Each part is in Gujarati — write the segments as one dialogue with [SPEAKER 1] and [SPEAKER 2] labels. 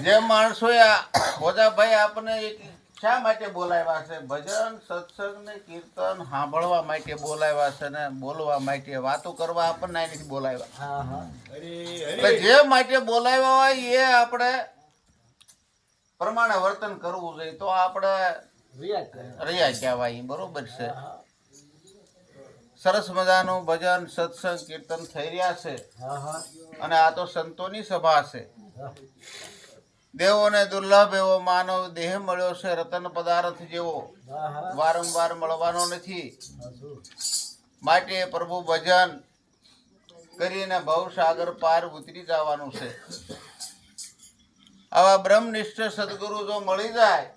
[SPEAKER 1] જે માણસોએ ભોજાભાઈ આપણને શા માટે બોલાવ્યા છે? ભજન, સત્સંગ ને કીર્તન સાંભળવા માટે બોલાવ્યા છે ને બોલવા માટે, વાતો કરવા આપણને નથી બોલાવ્યા. એટલે જે માટે બોલાવ્યા હોય એ આપણે પ્રમાણે વર્તન કરવું જોઈએ તો આપણે રહ્યા કહેવાય. બરોબર છે. સરસ મજાનું ભજન, સત્સંગ, કીર્તન થઈ રહ્યા છે અને આ તો સંતોની સભા છે. દેવોને દુર્લભ એવો માનવ દેહ મળ્યો છે, રતન પદાર્થ જેવો વારંવાર મળવાનો નથી. માટે પ્રભુ ભજન કરીને ભવસાગર પાર ઉતરી જવાનું છે. આવા બ્રહ્મનિષ્ઠ સદગુરુ જો મળી જાય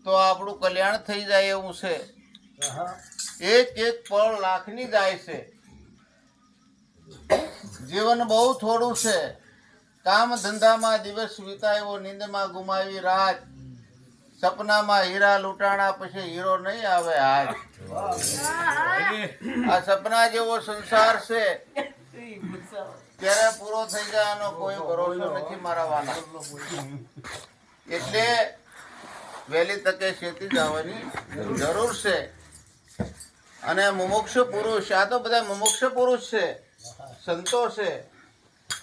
[SPEAKER 1] તો આપણું કલ્યાણ થઈ જાય એવું છે. એક એક પળ લાખની જાય છે. જીવન બહુ થોડું છે. કામ ધંધામાં દિવસ વિતાવ્યો, નીંદમાં ગુમાવી રાત, સપનામાં હીરા લૂંટાણા પછી હીરો નહીં આવે આજ. આ સપના જેવો સંસાર છે, ક્યારે પૂરો થઈ જવાનો કોઈ ભરોસો નથી મારા વાલા. એટલે વહેલી તકે શેતી જવાની જરૂર છે. અને મુમુક્ષ પુરુષ, આ તો બધા મુમુક્ષ પુરુષ છે, સંતો છે.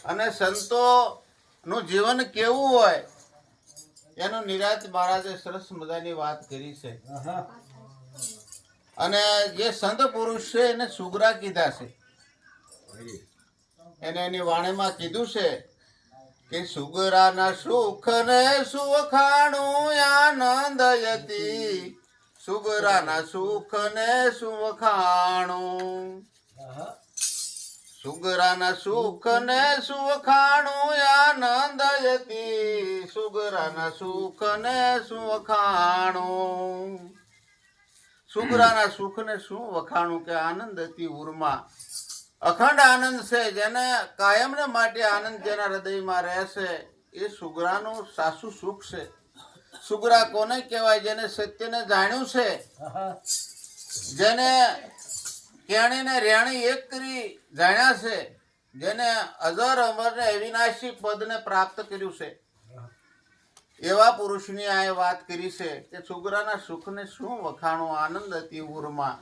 [SPEAKER 1] અને સંતો નું જીવન કેવું હોય એનું નિરાત મહારાજે સરસ મજાની વાત કરી છે. અને જે સંત પુરુષ છે એને સુગરા કીધા છે. એને એની વાણીમાં કીધું છે કે સુગરાના સુખ ને સુવખાણું આનંદ યતી, સુગરાના સુખ ને સુવખાણું, સુગરાના સુખ ને સુવખાણું આનંદ યતી, સુગરાના સુખ ને સુવખાણું. સુગરાના સુખ ને શું વખાણું કે આનંદ હતી ઉર્મા, અખંડ આનંદ છે. જેને કાયમને માટે આનંદ જેના હૃદયમાં રહેશે એ સુગરાનું સાસુ સુખ છે. સુગરા કોને કહેવાય? જેને સત્યને જાણ્યું છે, જેને કેણીને રેણી એક કરી જાણ્યા છે, જેને અજર અમર ને અવિનાશી પદને પ્રાપ્ત કર્યું છે, એવા પુરુષની આ વાત કરી છે કે સુગરાના સુખને શું વખાણું આનંદ હતી ઉર્મા.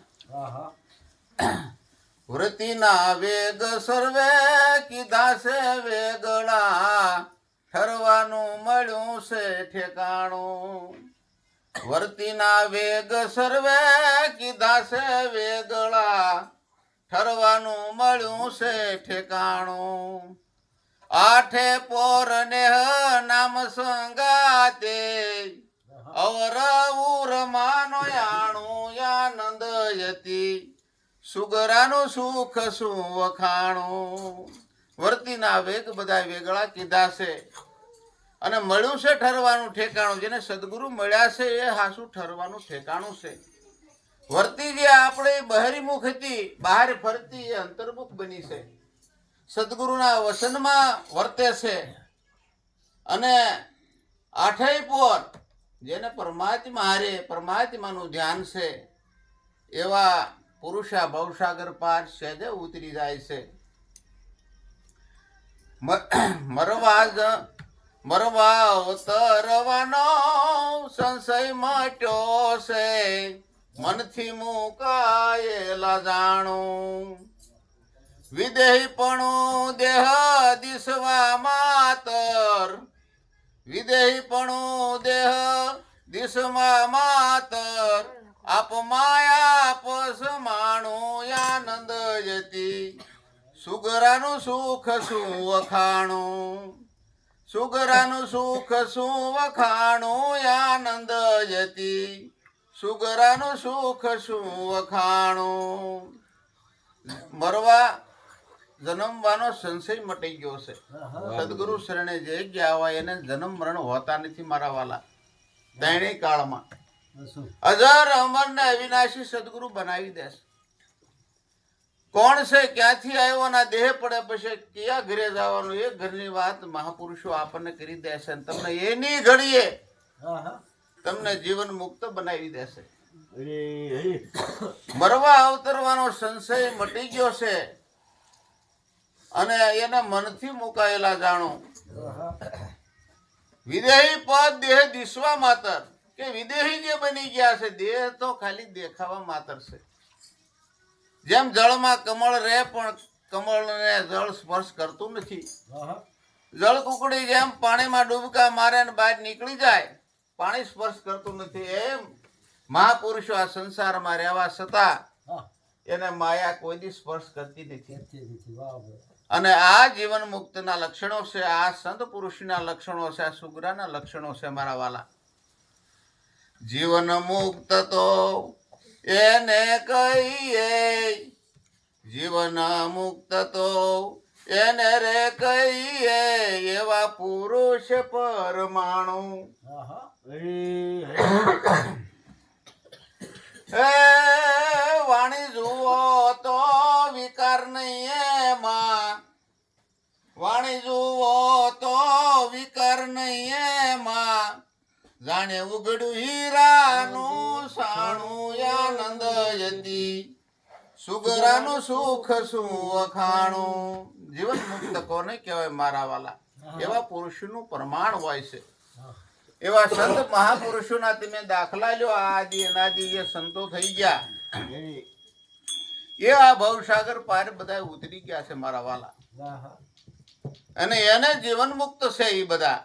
[SPEAKER 1] વૃત્તિના વેગ સર્વે કીધા છે વેગળા, ઠરવાનું મળ્યું છે ઠેકાણું. વર્તીના વેગ સર્વે કીધા છે વેગળા, ઠરવાનું મળ્યું છે ઠેકાણું. આઠે પોર નેહ નામ સંગાતે, અવર ઉર્માનો આણું આનંદ યતી, સુગરાનું સુખ શું વખાણું. વર્તીના વેગ બધા વેગળા કીધા છે અને મળ્યું છે ઠરવાનું ઠેકાણું. જેને સદગુરુ મળ્યા છે એ હાસું ઠરવાનું ઠેકાણું છે. વર્તી જે આપણે બહારીમુખ હતી, બહાર ફરતી, એ અંતર્મુખ બની છે. સદગુરુના વસનમાં વર્તે છે. અને આઠેય પોર જેને પરમાત્મા હારે પરમાત્માનું ધ્યાન છે એવા પુરુષા ભવસાગર પાર સહેજે ઉતરી જાય છે. મરવા અવતરવાનો સંશય મટ્યો છે, મનથી મુકાયેલા જાણું. વિદેહીપણું દેહ દિશવા માતર, વિદેહીપણું દેહ દિશમાં માતર, આપ માયા પસમાણું આનંદ યતી, સુગરાનું સુખ શું વખાણું. સુગરાનું સુખ શું વખાણું આનંદ યતી, સુગરાનું સુખ શું વખાણું. મરવા જન્મવાનો સંશય મટી ગયો છે. સદગુરુ શરણે જે ગયા હોય એને જન્મ મરણ હોતા નથી મારા વાલા. ત્રણેય કાળમાં અજર અમર ને અવિનાશી સદગુરુ બનાવી દેશે. કોણ છે, ક્યાંથી આવ્યો, ના દેહ પડે પછી કયા ઘરે જવાનું, એ ઘરની વાત મહાપુરુષો આપણને કરી દેશે. તમને એની ઘડીએ તમને જીવન મુક્ત બનાવી દેશે. મરવા અવતરવાનો સંશય મટી ગયો છે અને એને મનથી મુકાયેલા જાણો. વિદેહી પદ દેહ દિશવા માતર, કે વિદેહી જે બની ગયા છે દેહ તો ખાલી દેખાવા માતર છે. જેમ જળમાં કમળ રહે પણ કમળને જળ સ્પર્શ કરતું નથી. જળ કુકડી જેમ પાણીમાં ડૂબકા મારે ને બહાર નીકળી જાય, પાણી સ્પર્શ કરતું નથી, એમ મહાપુરુષો આ સંસારમાં રહેવા છતાં એને માયા કોઈ દી સ્પર્શ કરતી નથી. અને આ જીવન મુક્તના લક્ષણો છે, આ સંત પુરુષના લક્ષણો છે, આ સુગ્રાના લક્ષણો છે મારા વાલા. જીવન મુક્ત તો એને કહીએ, જીવન મુક્ત તો એને રે કહીએ, એવા પુરુષ પરમાણુ. એ વાણી જુઓ તો વિકાર નહીં એમાં, વાણી જુઓ તો વિકાર નહીં એમાં, જાણે ઉઘડું હીરાનું સાણું આનંદ યતી, સુગરાનું સુખ શું વખાણું. જીવન મુક્ત કોને કહેવાય મારા વાલા? એવા પુરુષનું પ્રમાણ હોય છે. એવા સંત મહાપુરુષોના તમે દાખલા લ્યો. આદિ અનાદિ જે સંતો થઈ ગયા એ આ ભવસાગર પાર બધા ઉતરી ગયા છે મારા વાલા. અને એને જીવન મુક્ત છે એ બધા.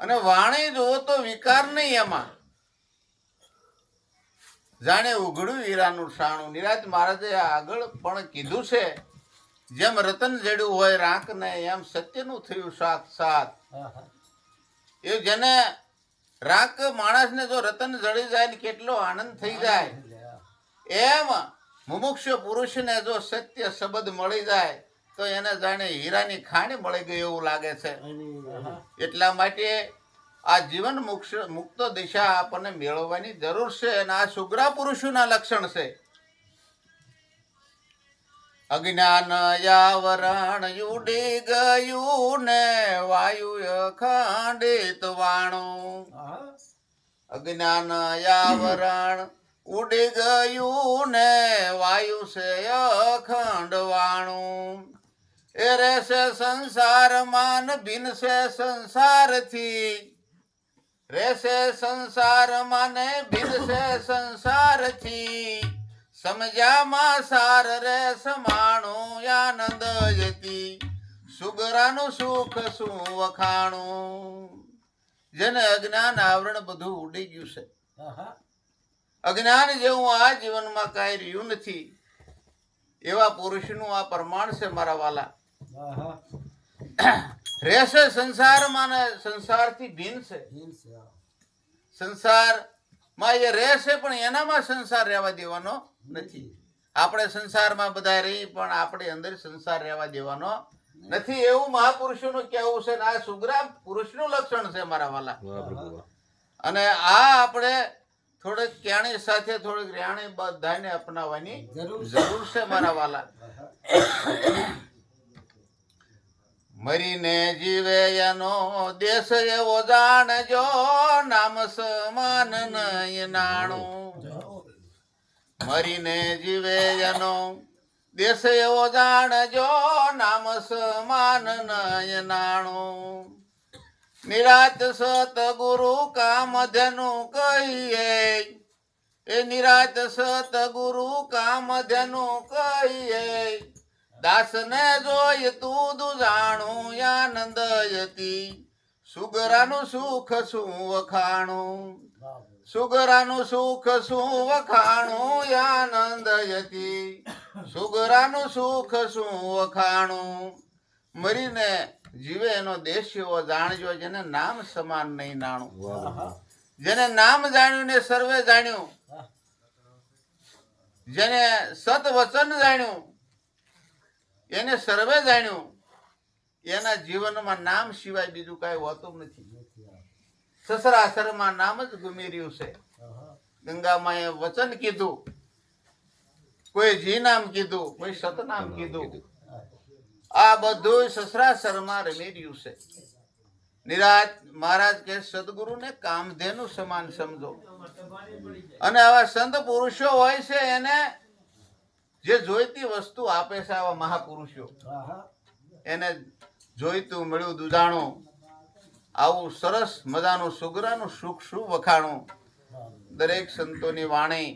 [SPEAKER 1] અને વાણી જુઓ તો વિકાર નહીં એમાં, જાણે ઉઘડું હીરાનું સાણું. નિરાજ મહારાજે આગળ પણ કીધું છે, જેમ રતન જડ્યું હોય રાંક ને, એમ સત્યનું થયું સાક્ષાત. એ જેને રાંક માણસને જો રતન જડી જાય ને કેટલો આનંદ થઈ જાય, એમ મુમુક્ષ પુરુષને જો સત્ય શબ્દ મળી જાય તો એને જાણે હીરાની ખાણ મળી ગઈ એવું લાગે છે. એટલા માટે આ જીવન મુક્ત દિશા આપણને મેળવવાની જરૂર છે. અને આ સુગ્રા પુરુષોના લક્ષણ છે. અજ્ઞાન યાવરણ ઉડી ગયું ને વાયુ અખંડિત વાણું. અજ્ઞાન યાવરણ ઉડી ગયું ને વાયુ છે અખંડ વાણું. એ રહેશે સંસારમાં ને ભિન્ન છે સંસારથી, રહેશે સંસારમાં ને ભિન્ન છે સંસારથી, સમજામાં સાર રે સમાણું આનંદ યતી, સુગરાનું સુખ શું વખાણું. જેને અજ્ઞાન આવરણ બધું ઉડી ગયું છે, અજ્ઞાન જેવું આ જીવનમાં કાંઈ રહ્યું નથી, એવા પુરુષનું આ પ્રમાણ છે મારા વાલા. રહેશે સંસારમાં ને સંસારથી ભિન્ન છે. સંસારમાં એ રહેશે પણ એનામાં સંસાર રહેવા દેવાનો નથી. આપણે સંસારમાં બધા રહી પણ આપણે અંદર સંસાર રહેવા દેવાનો નથી, એવું મહાપુરુષોનું કહેવું છે. આ સુગ્રા પુરુષનું લક્ષણ છે મારા વાલા. અને આ આપણે થોડીક ક્યાણી સાથે થોડીક રેણી બધાને અપનાવવાની જરૂર છે મારા વાલા. મરીને જીવે એનો દેશ એવો જાણજો, નામ સમાન નહીં નાણું. મરીને જીવે એનો દેશ એવો જાણજો, નામ સમાન નહીં નાણું. નિરાત સતગુરુ કામધેનું કહીએ, એ નિરાત સતગુરુ કામધેનું કહીએ, દાસને જોઈ તું જાણું આનંદ યતી, સુગરાનું સુખ શું વખાણું. સુગરાનું સુખ શું વખાણું આનંદ યતી, સુગરાનું સુખ શું વખાણું. મરીને જીવે એનો દેશ એવો જાણજો, જેને નામ સમાન નહીં નાણું. જેને નામ જાણ્યું ને સર્વે જાણ્યું, જેને સત વચન જાણ્યું એને સર્વે જાણ્યું, એના જીવનમાં નામ સિવાય બીજું કાંઈ હોતું નથી. સસરાસરમાં નામ જ ગુમી રહ્યું છે. ગંગામાં એ વચન કીધું, કોઈ જી નામ કીધું, કોઈ સતનામ કીધું. આ બધું સસરાસરમાં રમી રહ્યું છે. નિરાજ મહારાજ કે સદગુરુને કામધેનુ સમાન સમજો. અને આવા સંત પુરુષો હોય છે, એને જે જોઈતી વસ્તુ આપે છે આવા મહાપુરુષો. એને જોઈતું મળ્યું દુજાણું, આવું સરસ મજાનું સુગરાનું સુખ શું વખાણું. દરેક સંતોની વાણી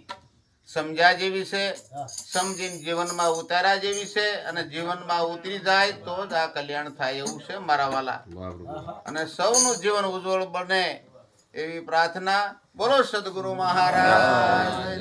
[SPEAKER 1] સમજ્યા જેવી છે, સમજીને જીવનમાં ઉતાર્યા જેવી છે, અને જીવનમાં ઉતરી જાય તો જ આ કલ્યાણ થાય એવું છે મારા વાલા. અને સૌનું જીવન ઉજ્જવળ બને એવી પ્રાર્થના. બોલો સદગુરુ મહારાજ.